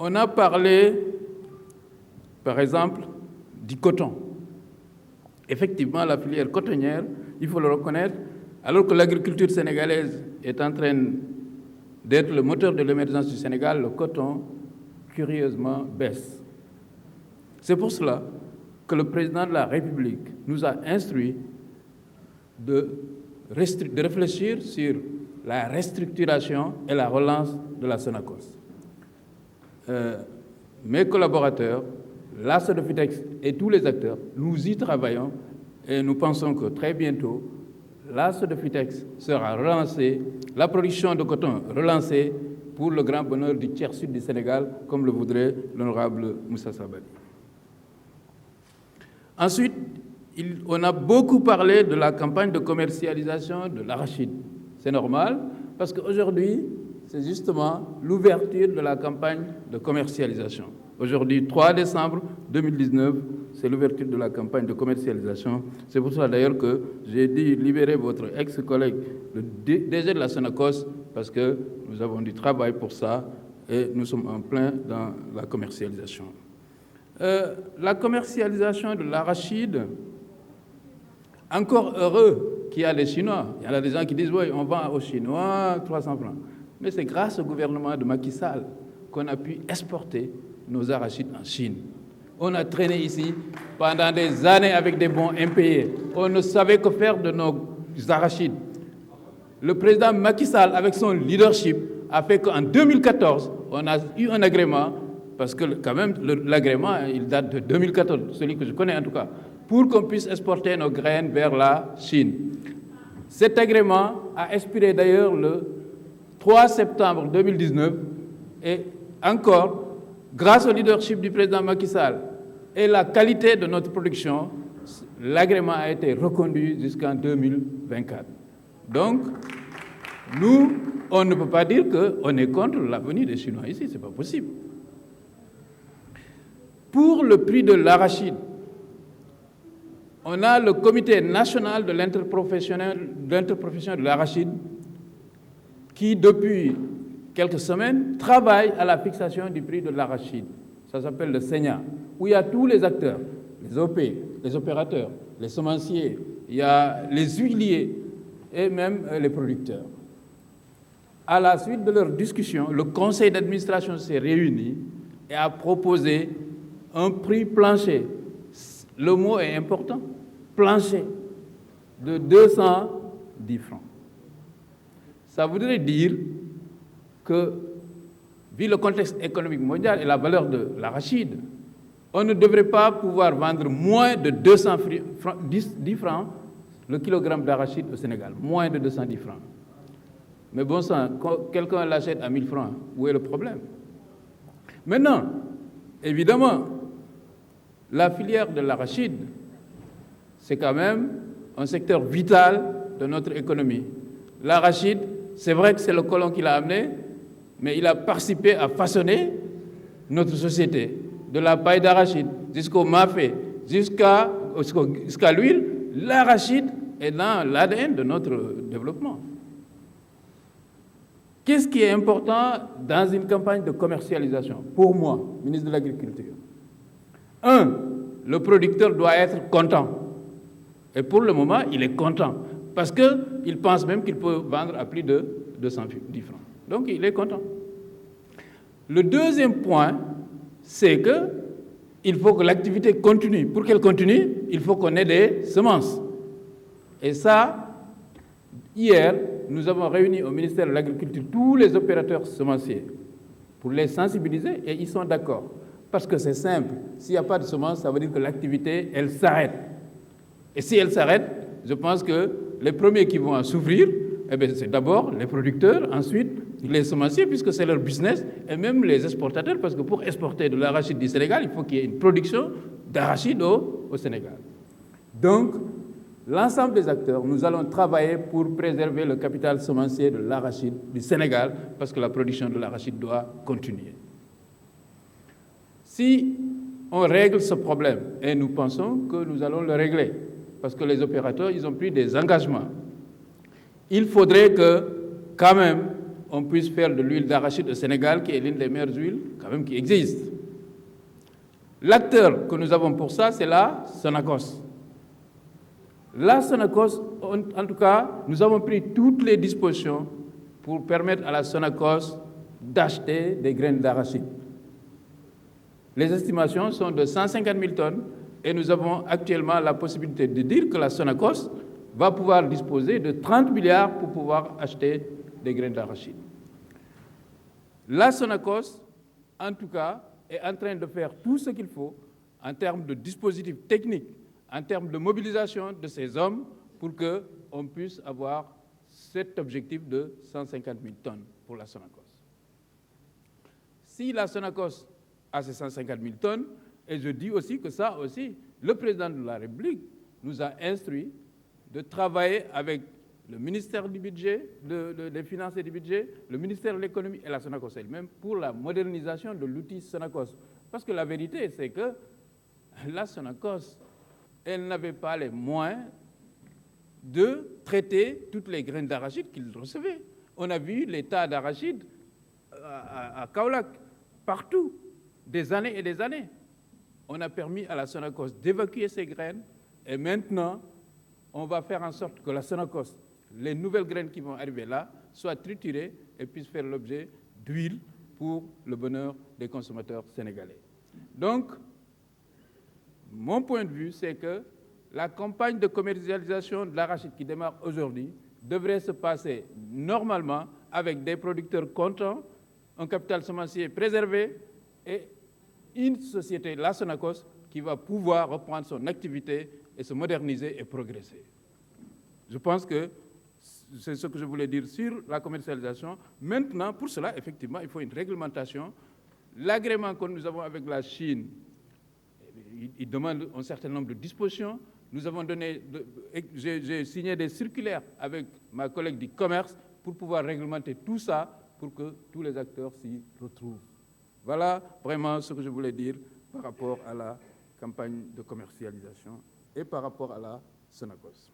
On a parlé, par exemple, du coton. Effectivement, la filière cotonnière, il faut le reconnaître, alors que l'agriculture sénégalaise est en train d'être le moteur de l'émergence du Sénégal, le coton, curieusement, baisse. C'est pour cela que le président de la République nous a instruit de réfléchir sur la restructuration et la relance de la Sonacos. Mes collaborateurs, la Sodefitex et tous les acteurs, nous y travaillons et nous pensons que très bientôt, la Sodefitex sera relancée, la production de coton relancée pour le grand bonheur du tiers sud du Sénégal, comme le voudrait l'honorable Moussa Sabali. Ensuite, on a beaucoup parlé de la campagne de commercialisation de l'arachide. C'est normal, parce qu'aujourd'hui, c'est justement l'ouverture de la campagne de commercialisation. Aujourd'hui, 3 décembre 2019, c'est l'ouverture de la campagne de commercialisation. C'est pour ça d'ailleurs que j'ai dit libérer votre ex-collègue, le DG de la Sonacos, parce que nous avons du travail pour ça et nous sommes en plein dans la commercialisation. La commercialisation de l'arachide, encore heureux qu'il y a les Chinois. Il y en a des gens qui disent, oui, on vend aux Chinois 300 francs. Mais c'est grâce au gouvernement de Macky Sall qu'on a pu exporter nos arachides en Chine. On a traîné ici pendant des années avec des bons impayés. On ne savait que faire de nos arachides. Le président Macky Sall, avec son leadership, a fait qu'en 2014, on a eu un agrément, parce que quand même l'agrément, il date de 2014, celui que je connais en tout cas, pour qu'on puisse exporter nos graines vers la Chine. Cet agrément a expiré d'ailleurs le 3 septembre 2019 et encore, grâce au leadership du président Macky Sall et la qualité de notre production, l'agrément a été reconduit jusqu'en 2024. Donc, nous, on ne peut pas dire qu'on est contre l'avenir des Chinois ici, ce n'est pas possible. Pour le prix de l'arachide, on a le comité national de l'interprofession de l'arachide qui, depuis quelques semaines, travaille à la fixation du prix de l'arachide. Ça s'appelle le SENA, où il y a tous les acteurs, les OP, les opérateurs, les semenciers, il y a les huiliers et même les producteurs. À la suite de leur discussion, le conseil d'administration s'est réuni et a proposé un prix plancher. Le mot est important, plancher, de 210 francs. Ça voudrait dire que, vu le contexte économique mondial et la valeur de l'arachide, on ne devrait pas pouvoir vendre moins de 210 francs le kilogramme d'arachide au Sénégal, moins de 210 francs. Mais bon sang, quand quelqu'un l'achète à 1000 francs, où est le problème? Maintenant, évidemment, la filière de l'arachide, c'est quand même un secteur vital de notre économie. L'arachide, c'est vrai que c'est le colon qui l'a amené, mais il a participé à façonner notre société, de la paille d'arachide jusqu'au mafé, jusqu'à l'huile. L'arachide est dans l'ADN de notre développement. Qu'est-ce qui est important dans une campagne de commercialisation? Pour moi, ministre de l'Agriculture, 1, le producteur doit être content. Et pour le moment, il est content, parce qu'il pense même qu'il peut vendre à plus de 210 francs. Donc, il est content. Le deuxième point, c'est qu'il faut que l'activité continue. Pour qu'elle continue, il faut qu'on ait des semences. Et ça, hier, nous avons réuni au ministère de l'Agriculture tous les opérateurs semenciers pour les sensibiliser et ils sont d'accord. Parce que c'est simple, s'il n'y a pas de semences, ça veut dire que l'activité, elle s'arrête. Et si elle s'arrête, je pense que les premiers qui vont en souffrir, c'est d'abord les producteurs, ensuite les semenciers, puisque c'est leur business, et même les exportateurs, parce que pour exporter de l'arachide du Sénégal, il faut qu'il y ait une production d'arachide au Sénégal. Donc, l'ensemble des acteurs, nous allons travailler pour préserver le capital semencier de l'arachide du Sénégal, parce que la production de l'arachide doit continuer. Si on règle ce problème, et nous pensons que nous allons le régler, parce que les opérateurs, ils ont pris des engagements, il faudrait que, quand même, on puisse faire de l'huile d'arachide au Sénégal, qui est l'une des meilleures huiles quand même qui existent. L'acteur que nous avons pour ça, c'est la Sonacos. La Sonacos, en tout cas, nous avons pris toutes les dispositions pour permettre à la Sonacos d'acheter des graines d'arachide. Les estimations sont de 150 000 tonnes et nous avons actuellement la possibilité de dire que la Sonacos va pouvoir disposer de 30 milliards pour pouvoir acheter des graines d'arachide. La Sonacos, en tout cas, est en train de faire tout ce qu'il faut en termes de dispositifs techniques, en termes de mobilisation de ces hommes pour qu'on puisse avoir cet objectif de 150 000 tonnes pour la Sonacos. Si la Sonacos a ces 150 000 tonnes, et je dis aussi que ça aussi, le président de la République nous a instruit de travailler avec le ministère du Budget, des Finances et du Budget, le ministère de l'Économie et la Sonacos elle-même pour la modernisation de l'outil Sonacos. Parce que la vérité, c'est que la Sonacos, elle n'avait pas les moyens de traiter toutes les graines d'arachide qu'il recevait. On a vu les tas d'arachide à Kaolack, partout, des années et des années. On a permis à la Sonacos d'évacuer ces graines et maintenant, on va faire en sorte que la Sonacos, les nouvelles graines qui vont arriver là, soient triturées et puissent faire l'objet d'huile pour le bonheur des consommateurs sénégalais. Donc, mon point de vue, c'est que la campagne de commercialisation de l'arachide qui démarre aujourd'hui devrait se passer normalement avec des producteurs contents, un capital semencier préservé et une société, la Sonacos, qui va pouvoir reprendre son activité et se moderniser et progresser. Je pense que c'est ce que je voulais dire sur la commercialisation. Maintenant, pour cela, effectivement, il faut une réglementation. L'agrément que nous avons avec la Chine, il demande un certain nombre de dispositions. Nous avons donné, j'ai signé des circulaires avec ma collègue du commerce pour pouvoir réglementer tout ça pour que tous les acteurs s'y retrouvent. Voilà vraiment ce que je voulais dire par rapport à la campagne de commercialisation et par rapport à la Sonacos.